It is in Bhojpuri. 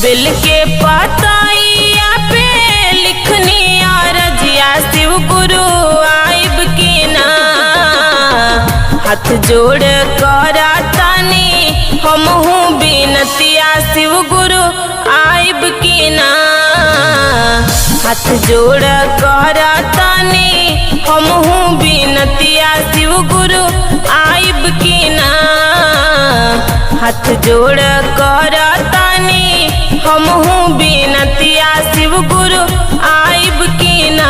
बिल के पताइया पे लिखनी रजिया शिव गुरु आइब की ना। हाथ जोड़ कर तानी हमहू बिनतिया शिव गुरु आइब की ना। हाथ जोड़ कर तानी हमहू बिनतिया शिव गुरु आइब की ना। हाथ जोड़ कर तानी हमहू बिनतिया शिव गुरु आइब की ना।